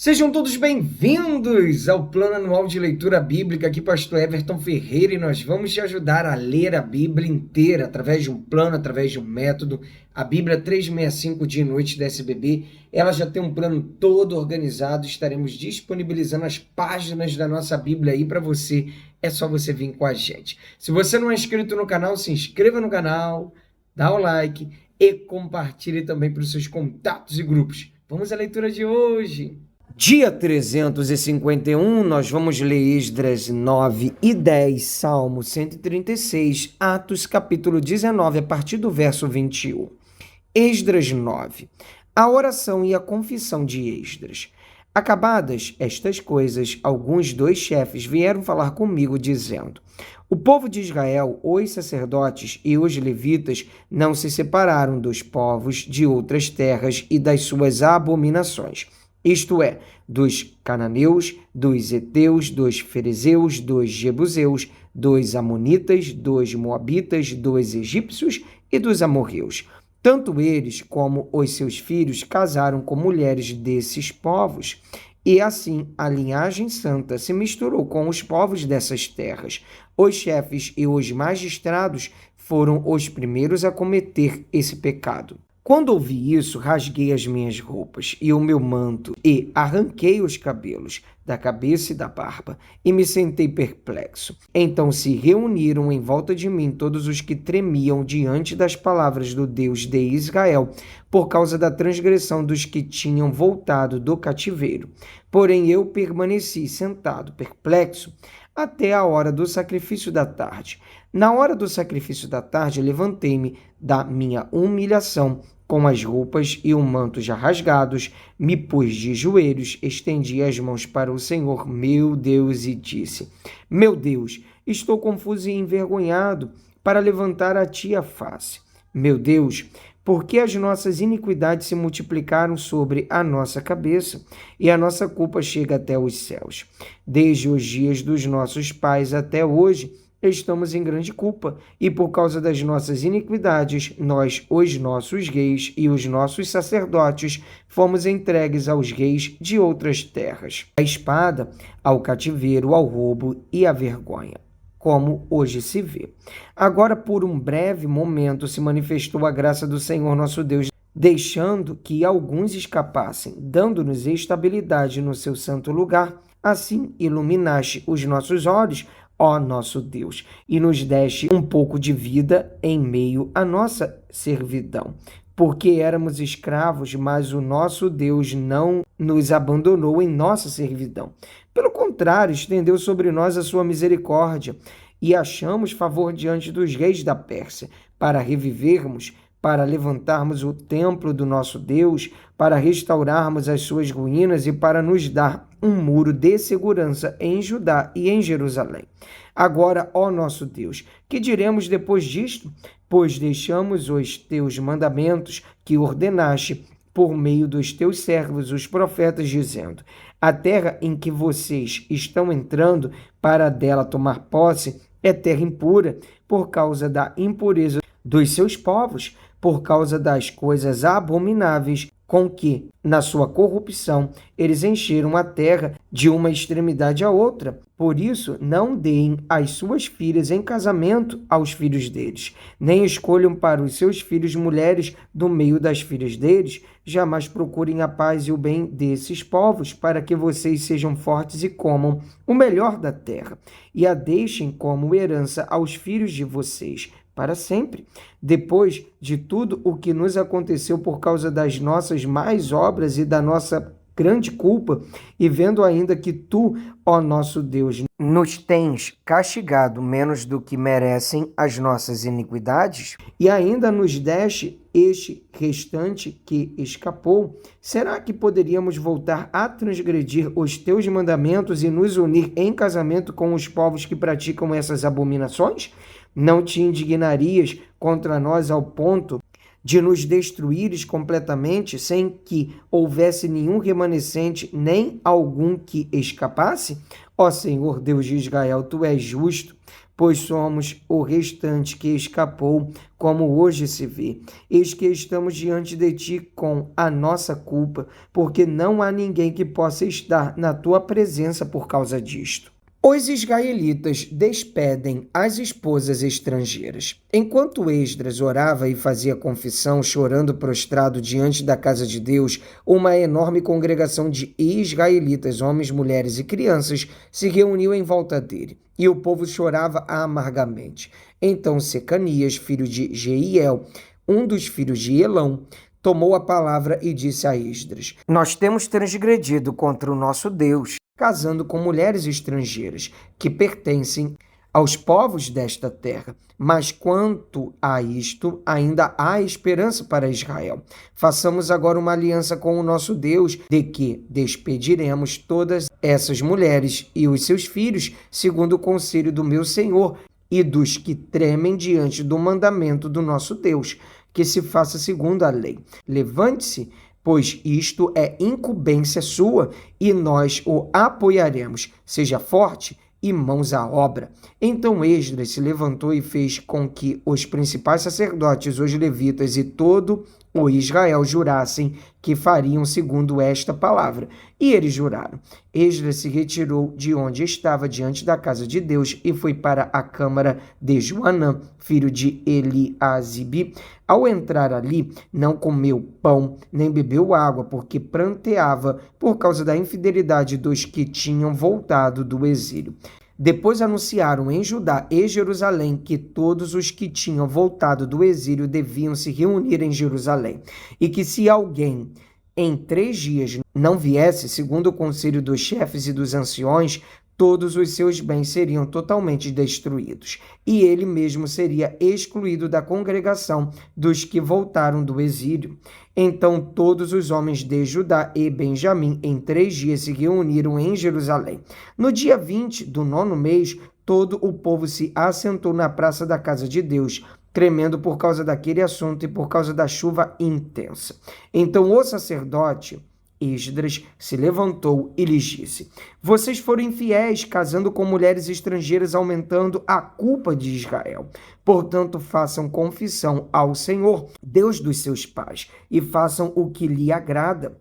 Sejam todos bem-vindos ao Plano Anual de Leitura Bíblica. Aqui, Pastor Everton Ferreira, e nós vamos te ajudar a ler a Bíblia inteira através de um plano, através de um método. A Bíblia 365 Dia e Noite da SBB, ela já tem um plano todo organizado. Estaremos disponibilizando as páginas da nossa Bíblia aí para você. É só você vir com a gente. Se você não é inscrito no canal, se inscreva no canal, dá o like e compartilhe também para os seus contatos e grupos. Vamos à leitura de hoje. Dia 351, nós vamos ler Esdras 9 e 10, Salmo 136, Atos capítulo 19, a partir do verso 21. Esdras 9. A oração e a confissão de Esdras. Acabadas estas coisas, alguns dois chefes vieram falar comigo, dizendo: o povo de Israel, os sacerdotes e os levitas, não se separaram dos povos de outras terras e das suas abominações. Isto é, dos cananeus, dos heteus, dos ferezeus, dos jebuseus, dos amonitas, dos moabitas, dos egípcios e dos amorreus. Tanto eles como os seus filhos casaram com mulheres desses povos, e assim a linhagem santa se misturou com os povos dessas terras. Os chefes e os magistrados foram os primeiros a cometer esse pecado. Quando ouvi isso, rasguei as minhas roupas e o meu manto e arranquei os cabelos da cabeça e da barba e me sentei perplexo. Então se reuniram em volta de mim todos os que tremiam diante das palavras do Deus de Israel por causa da transgressão dos que tinham voltado do cativeiro. Porém eu permaneci sentado, perplexo, até a hora do sacrifício da tarde. Na hora do sacrifício da tarde, levantei-me da minha humilhação, com as roupas e o manto já rasgados, me pus de joelhos, estendi as mãos para o Senhor, meu Deus, e disse: meu Deus, estou confuso e envergonhado para levantar a ti a face. Meu Deus, porque as nossas iniquidades se multiplicaram sobre a nossa cabeça, e a nossa culpa chega até os céus. Desde os dias dos nossos pais até hoje, estamos em grande culpa, e por causa das nossas iniquidades, nós, os nossos reis e os nossos sacerdotes, fomos entregues aos reis de outras terras, à espada, ao cativeiro, ao roubo e à vergonha, como hoje se vê. Agora, por um breve momento, se manifestou a graça do Senhor nosso Deus, deixando que alguns escapassem, dando-nos estabilidade no seu santo lugar. Assim, iluminaste os nossos olhos, ó nosso Deus, e nos deste um pouco de vida em meio à nossa servidão. Porque éramos escravos, mas o nosso Deus não nos abandonou em nossa servidão. Pelo contrário, estendeu sobre nós a sua misericórdia, e achamos favor diante dos reis da Pérsia, para revivermos, para levantarmos o templo do nosso Deus, para restaurarmos as suas ruínas e para nos dar um muro de segurança em Judá e em Jerusalém. Agora, ó nosso Deus, que diremos depois disto? Pois deixamos os teus mandamentos que ordenaste por meio dos teus servos, os profetas, dizendo: a terra em que vocês estão entrando para dela tomar posse é terra impura, por causa da impureza dos seus povos, por causa das coisas abomináveis com que, na sua corrupção, eles encheram a terra de uma extremidade à outra. Por isso, não deem as suas filhas em casamento aos filhos deles, nem escolham para os seus filhos mulheres do meio das filhas deles. Jamais procurem a paz e o bem desses povos, para que vocês sejam fortes e comam o melhor da terra, e a deixem como herança aos filhos de vocês, para sempre. Depois de tudo o que nos aconteceu por causa das nossas más obras e da nossa grande culpa, e vendo ainda que tu, ó nosso Deus, nos tens castigado menos do que merecem as nossas iniquidades, e ainda nos deste este restante que escapou, será que poderíamos voltar a transgredir os teus mandamentos e nos unir em casamento com os povos que praticam essas abominações? Não te indignarias contra nós ao ponto de nos destruíres completamente, sem que houvesse nenhum remanescente, nem algum que escapasse? Ó Senhor Deus de Israel, tu és justo, pois somos o restante que escapou, como hoje se vê. Eis que estamos diante de ti com a nossa culpa, porque não há ninguém que possa estar na tua presença por causa disto. Os israelitas despedem as esposas estrangeiras. Enquanto Esdras orava e fazia confissão, chorando prostrado diante da casa de Deus, uma enorme congregação de israelitas, homens, mulheres e crianças, se reuniu em volta dele, e o povo chorava amargamente. Então Secanias, filho de Jeiel, um dos filhos de Elão, tomou a palavra e disse a Esdras: Nós temos transgredido contra o nosso Deus, casando com mulheres estrangeiras que pertencem aos povos desta terra. Mas quanto a isto, ainda há esperança para Israel. Façamos agora uma aliança com o nosso Deus, de que despediremos todas essas mulheres e os seus filhos, segundo o conselho do meu Senhor e dos que tremem diante do mandamento do nosso Deus, que se faça segundo a lei. Levante-se, pois isto é incumbência sua, e nós o apoiaremos. Seja forte e mãos à obra. Então Esdras se levantou e fez com que os principais sacerdotes, os levitas e todo o Israel jurassem que fariam segundo esta palavra. E eles juraram. Esdras se retirou de onde estava diante da casa de Deus e foi para a câmara de Joanã, filho de Eliasibe. Ao entrar ali, não comeu pão, nem bebeu água, porque pranteava por causa da infidelidade dos que tinham voltado do exílio. Depois anunciaram em Judá e Jerusalém que todos os que tinham voltado do exílio deviam se reunir em Jerusalém, e que se alguém em 3 dias não viesse, segundo o conselho dos chefes e dos anciões, todos os seus bens seriam totalmente destruídos, e ele mesmo seria excluído da congregação dos que voltaram do exílio. Então todos os homens de Judá e Benjamim em 3 dias se reuniram em Jerusalém. No dia 20 do 9º mês, todo o povo se assentou na praça da casa de Deus, tremendo por causa daquele assunto e por causa da chuva intensa. Então o sacerdote Esdras se levantou e lhes disse: Vocês foram infiéis, casando com mulheres estrangeiras, aumentando a culpa de Israel. Portanto, façam confissão ao Senhor, Deus dos seus pais, e façam o que lhe agrada.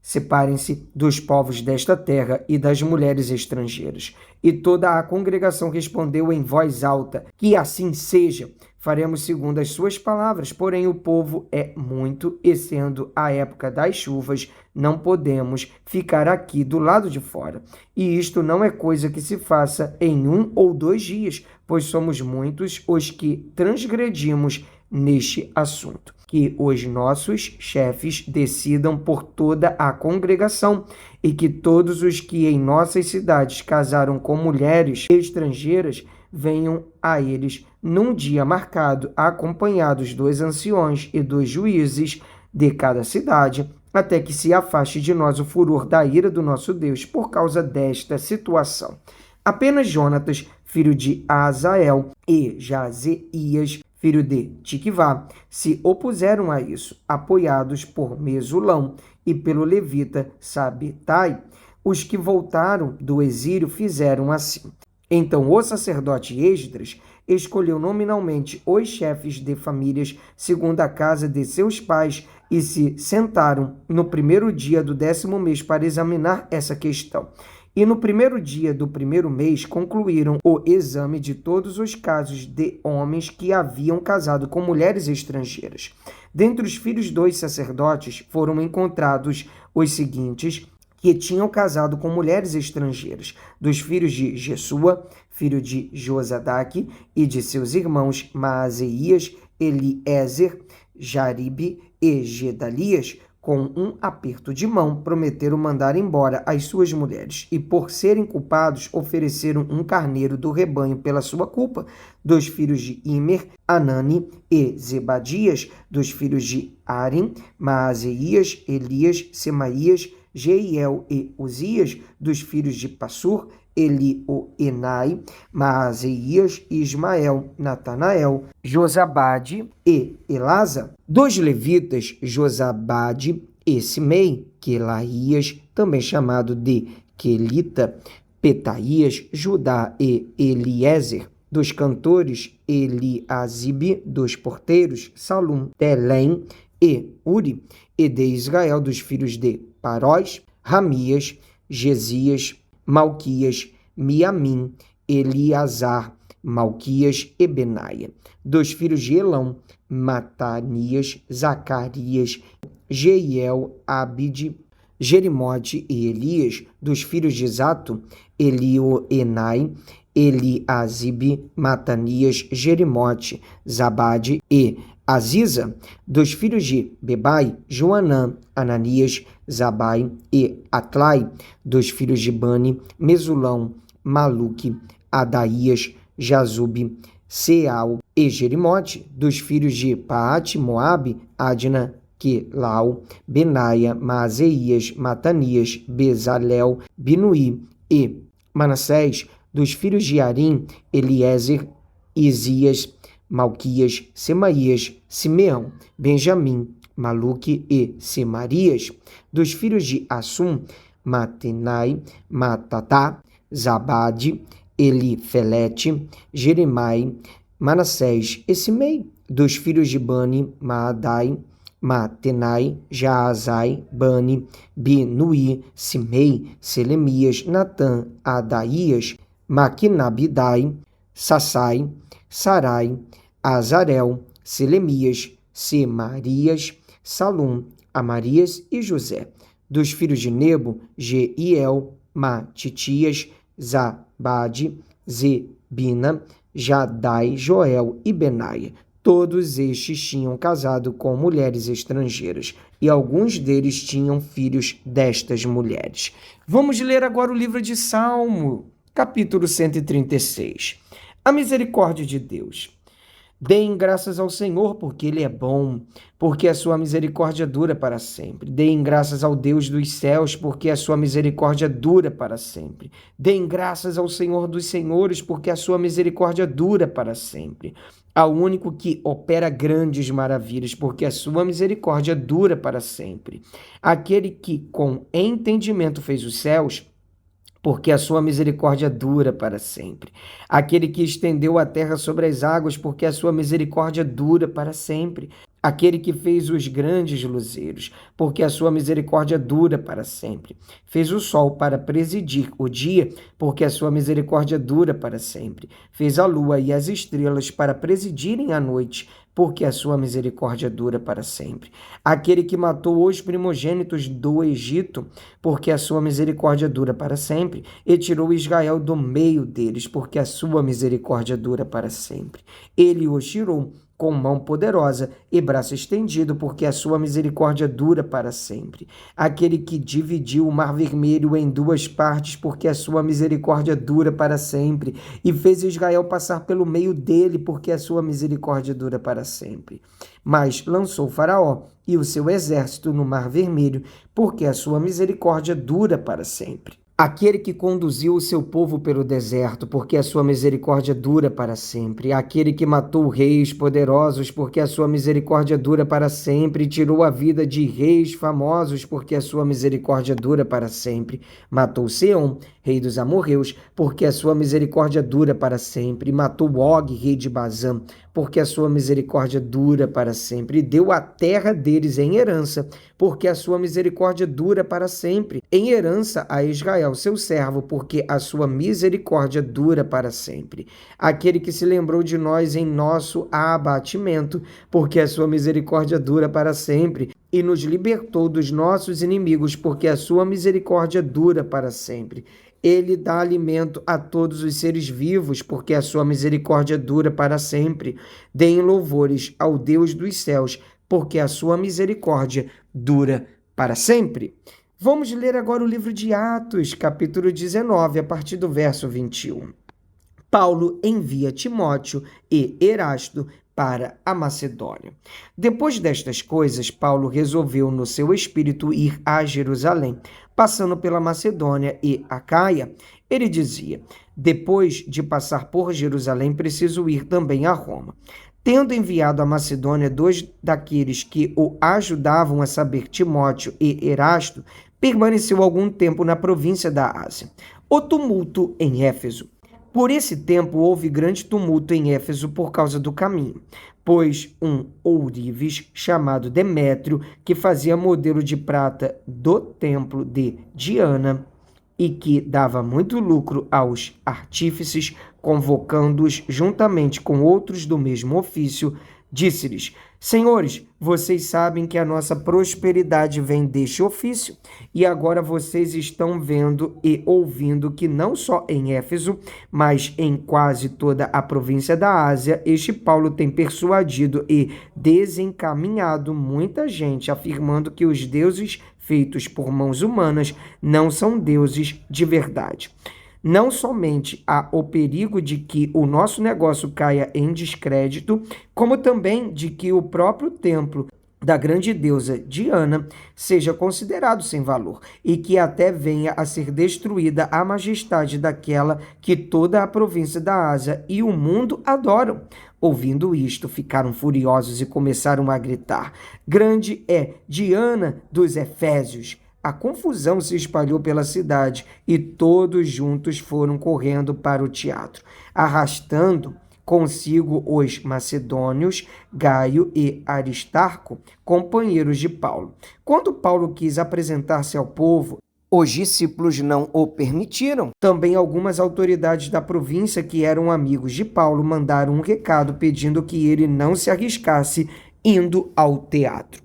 Separem-se dos povos desta terra e das mulheres estrangeiras. E toda a congregação respondeu em voz alta: Que assim seja. Faremos segundo as suas palavras, porém o povo é muito, e sendo a época das chuvas, não podemos ficar aqui do lado de fora. E isto não é coisa que se faça em 1 ou 2 dias, pois somos muitos os que transgredimos neste assunto. Que os nossos chefes decidam por toda a congregação, e que todos os que em nossas cidades casaram com mulheres estrangeiras venham a eles num dia marcado, acompanhados dos anciões e dos juízes de cada cidade, até que se afaste de nós o furor da ira do nosso Deus por causa desta situação. Apenas Jonatas, filho de Azael, e Jazeias, filho de Tiquivá, se opuseram a isso, apoiados por Mesulão e pelo levita Sabetai. Os que voltaram do exílio fizeram assim. Então o sacerdote Esdras escolheu nominalmente os chefes de famílias segundo a casa de seus pais e se sentaram no 1º dia do 10º mês para examinar essa questão. E no 1º dia do 1º mês concluíram o exame de todos os casos de homens que haviam casado com mulheres estrangeiras. Dentre os filhos dos sacerdotes foram encontrados os seguintes, que tinham casado com mulheres estrangeiras: dos filhos de Jesua, filho de Josadaque, e de seus irmãos Maazeias, Eliezer, Jaribe e Gedalias, com um aperto de mão, prometeram mandar embora as suas mulheres, e por serem culpados, ofereceram um carneiro do rebanho pela sua culpa. Dos filhos de Imer, Anani e Zebadias; dos filhos de Arim, Maazeias, Elias, Semaías, Jeiel e Uzias; dos filhos de Passur, Elioenai, Maazeias, Ismael, Natanael, Josabade e Elasa; dos levitas, Josabade e Simei, Quelaías, também chamado de Quelita, Petaías, Judá e Eliezer; Dos cantores, Eliasibe. Dos porteiros, Salum, Telém e Uri. E de Israel, dos filhos de Parós, Ramias, Gesias, Malquias, Miamim, Eliasar, Malquias e Benaia. Dos filhos de Elão, Matanias, Zacarias, Jeiel, Abide, Jerimote e Elias. Dos filhos de Zato, Elioenai, Eliasibe, Matanias, Jerimote, Zabade e Aziza. Dos filhos de Bebai, Joanã, Ananias, Zabai e Atlai. Dos filhos de Bani, Mesulão, Maluque, Adaías, Jazube, Seal e Jerimote. Dos filhos de Paate, Moabe, Adna, Quelau, Benaia, Maazeias, Matanias, Bezalel, Binuí e Manassés. Dos filhos de Arim, Eliezer, Isias, Malquias, Semaías, Simeão, Benjamim, Maluque e Semarias. Dos filhos de Assum, Matenai, Matatá, Zabade, Elifelete, Jeremai, Manassés e Simei. Dos filhos de Bani, Maadai, Matenai, Jaazai, Bani, Binuí, Simei, Selemias, Natã, Adaías, Maquinabidai, Sassai, Sarai, Azarel, Selemias, Semarias, Salum, Amarias e José. Dos filhos de Nebo, Jeiel, Matitias, Zabade, Zebina, Jadai, Joel e Benaia. Todos estes tinham casado com mulheres estrangeiras, e alguns deles tinham filhos destas mulheres. Vamos ler agora o livro de Salmo, capítulo 136. A misericórdia de Deus. Deem graças ao Senhor, porque Ele é bom, porque a sua misericórdia dura para sempre. Deem graças ao Deus dos céus, porque a sua misericórdia dura para sempre. Deem graças ao Senhor dos senhores, porque a sua misericórdia dura para sempre. Ao único que opera grandes maravilhas, porque a sua misericórdia dura para sempre. Aquele que com entendimento fez os céus, porque a sua misericórdia dura para sempre. Aquele que estendeu a terra sobre as águas, porque a sua misericórdia dura para sempre. Aquele que fez os grandes luzeiros, porque a sua misericórdia dura para sempre. Fez o sol para presidir o dia, porque a sua misericórdia dura para sempre. Fez a lua e as estrelas para presidirem a noite, porque a sua misericórdia dura para sempre. Aquele que matou os primogênitos do Egito, porque a sua misericórdia dura para sempre, e tirou Israel do meio deles, porque a sua misericórdia dura para sempre. Ele os tirou com mão poderosa e braço estendido, porque a sua misericórdia dura para sempre. Aquele que dividiu o mar vermelho em duas partes, porque a sua misericórdia dura para sempre, e fez Israel passar pelo meio dele, porque a sua misericórdia dura para sempre. Mas lançou Faraó e o seu exército no mar vermelho, porque a sua misericórdia dura para sempre. Aquele que conduziu o seu povo pelo deserto, porque a sua misericórdia dura para sempre. Aquele que matou reis poderosos, porque a sua misericórdia dura para sempre. E tirou a vida de reis famosos, porque a sua misericórdia dura para sempre. Matou Seom, rei dos amorreus, porque a sua misericórdia dura para sempre. E matou Og, rei de Bazã, porque a sua misericórdia dura para sempre. E deu a terra deles em herança, porque a sua misericórdia dura para sempre. Em herança a Israel, seu servo, porque a sua misericórdia dura para sempre. Aquele que se lembrou de nós em nosso abatimento, porque a sua misericórdia dura para sempre, e nos libertou dos nossos inimigos, porque a sua misericórdia dura para sempre. Ele dá alimento a todos os seres vivos, porque a sua misericórdia dura para sempre. Deem louvores ao Deus dos céus, porque a sua misericórdia dura para sempre. Vamos ler agora o livro de Atos, capítulo 19, a partir do verso 21. Paulo envia Timóteo e Erasto para a Macedônia. Depois destas coisas, Paulo resolveu no seu espírito ir a Jerusalém, passando pela Macedônia e Acaia. Ele dizia: depois de passar por Jerusalém, preciso ir também a Roma. Tendo enviado à Macedônia 2 daqueles que o ajudavam, a saber, Timóteo e Erasto, permaneceu algum tempo na província da Ásia. O tumulto em Éfeso Por esse tempo houve grande tumulto em Éfeso por causa do caminho, pois um ourives chamado Demétrio, que fazia modelo de prata do templo de Diana e que dava muito lucro aos artífices, convocando-os juntamente com outros do mesmo ofício, disse-lhes: Senhores, vocês sabem que a nossa prosperidade vem deste ofício, e agora vocês estão vendo e ouvindo que não só em Éfeso, mas em quase toda a província da Ásia, este Paulo tem persuadido e desencaminhado muita gente, afirmando que os deuses feitos por mãos humanas não são deuses de verdade. Não somente há o perigo de que o nosso negócio caia em descrédito, como também de que o próprio templo da grande deusa Diana seja considerado sem valor e que até venha a ser destruída a majestade daquela que toda a província da Ásia e o mundo adoram. Ouvindo isto, ficaram furiosos e começaram a gritar: Grande é Diana dos Efésios! A confusão se espalhou pela cidade e todos juntos foram correndo para o teatro, arrastando consigo os macedônios, Gaio e Aristarco, companheiros de Paulo. Quando Paulo quis apresentar-se ao povo, os discípulos não o permitiram. Também algumas autoridades da província que eram amigos de Paulo mandaram um recado pedindo que ele não se arriscasse indo ao teatro.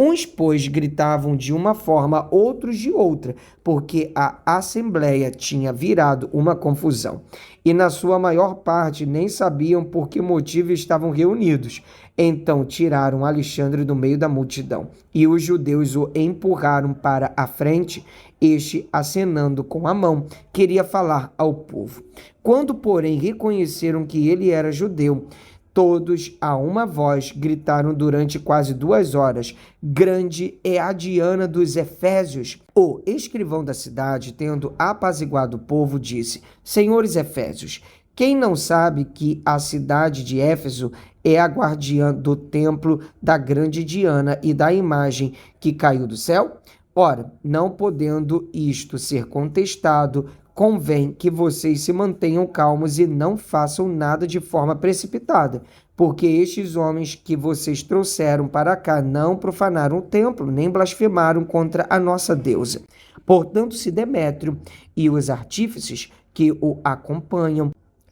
Uns, pois, gritavam de uma forma, outros de outra, porque a assembleia tinha virado uma confusão. E na sua maior parte nem sabiam por que motivo estavam reunidos. Então tiraram Alexandre do meio da multidão, e os judeus o empurraram para a frente. Este, acenando com a mão, queria falar ao povo. Quando, porém, reconheceram que ele era judeu, todos, a uma voz, gritaram durante quase 2 horas: Grande é a Diana dos Efésios! O escrivão da cidade, tendo apaziguado o povo, disse: Senhores Efésios, quem não sabe que a cidade de Éfeso é a guardiã do templo da grande Diana e da imagem que caiu do céu? Ora, não podendo isto ser contestado, convém que vocês se mantenham calmos e não façam nada de forma precipitada, porque estes homens que vocês trouxeram para cá não profanaram o templo, nem blasfemaram contra a nossa deusa. Portanto, se Demétrio e os artífices que o acompanham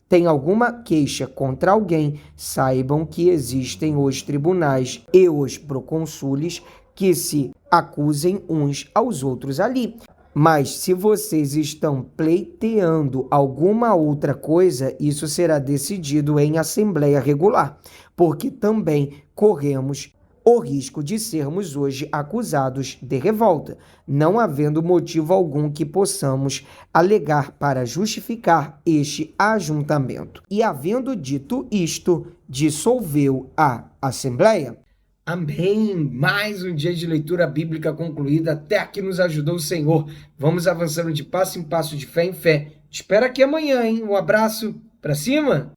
têm alguma queixa contra alguém, saibam que existem os tribunais e os procônsules que se acusem uns aos outros ali. Mas se vocês estão pleiteando alguma outra coisa, isso será decidido em assembleia regular, porque também corremos o risco de sermos hoje acusados de revolta, não havendo motivo algum que possamos alegar para justificar este ajuntamento. E havendo dito isto, dissolveu a assembleia. Amém! Mais um dia de leitura bíblica concluída. Até aqui nos ajudou o Senhor. Vamos avançando de passo em passo, de fé em fé. Te espero aqui amanhã, hein? Um abraço. Pra cima!